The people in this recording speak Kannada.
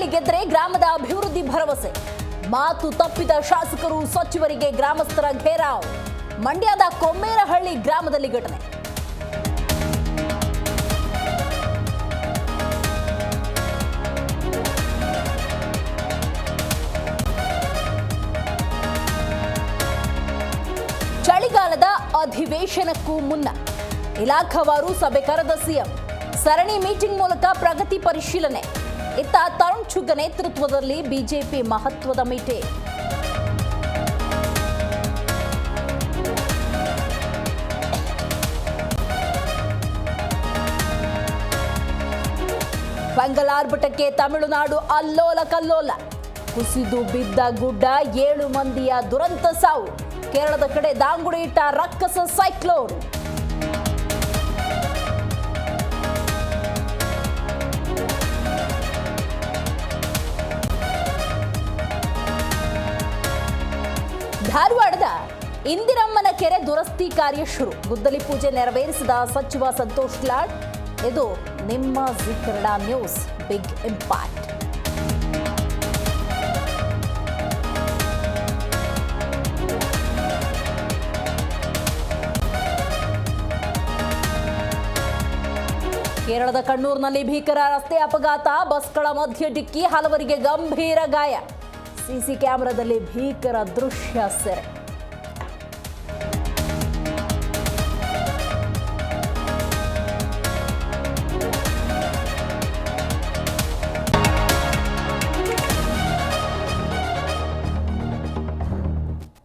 ಕೊಮ್ಮೇರಹಳ್ಳಿ ಗೆದ್ರೆ ಗ್ರಾಮದ ಅಭಿವೃದ್ಧಿ ಭರವಸೆ. ಮಾತು ತಪ್ಪಿದ ಶಾಸಕರು ಸಚಿವರಿಗೆ ಗ್ರಾಮಸ್ಥರ ಘೇರಾವ್. ಮಂಡ್ಯದ ಕೊಮ್ಮೇರಹಳ್ಳಿ ಗ್ರಾಮದಲ್ಲಿ ಘಟನೆ. ಚಳಿಗಾಲದ ಅಧಿವೇಶನಕ್ಕೂ ಮುನ್ನ ಇಲಾಖಾವಾರು ಸಭೆ ಕರೆದ ಸಿಎಂ. ಸರಣಿ ಮೀಟಿಂಗ್ ಮೂಲಕ ಪ್ರಗತಿ ಪರಿಶೀಲನೆ. ಇತ್ತ ತರುಣ್ ಚುಗ್ ನೇತೃತ್ವದಲ್ಲಿ ಬಿಜೆಪಿ ಮಹತ್ವದ ಮೀಟಿಂಗ್. ಬಂಗಾಳ ಆರ್ಭಟಕ್ಕೆ ತಮಿಳುನಾಡು ಅಲ್ಲೋಲ ಕಲ್ಲೋಲ. ಕುಸಿದು ಬಿದ್ದ ಗುಡ್ಡ, 7 ಮಂದಿಯ ದುರಂತ ಸಾವು. ಕೇರಳದ ಕಡೆ ದಾಂಗುಡಿ ಇಟ್ಟ ರಕ್ಕಸ ಸೈಕ್ಲೋನ್. ಧಾರವಾಡದ ಇಂದಿರಮ್ಮನ ಕೆರೆ ದುರಸ್ತಿ ಕಾರ್ಯ ಶುರು. ಗುದ್ದಲಿ ಪೂಜೆ ನೆರವೇರಿಸಿದ ಸಚಿವ ಸಂತೋಷ್ ಲಾಡ್. ಇದು ನಿಮ್ಮ Zee Kannada news big impact. ಕೇರಳದ ಕಣ್ಣೂರಿನಲ್ಲಿ ಭೀಕರ ರಸ್ತೆ ಅಪಘಾತ. ಬಸ್ಗಳ ಮಧ್ಯೆ ಡಿಕ್ಕಿ, ಹಲವರಿಗೆ ಗಂಭೀರ ಗಾಯ. ಸಿಸಿ ಕ್ಯಾಮೆರಾದಲ್ಲಿ ಭೀಕರ ದೃಶ್ಯ ಸೆರೆ.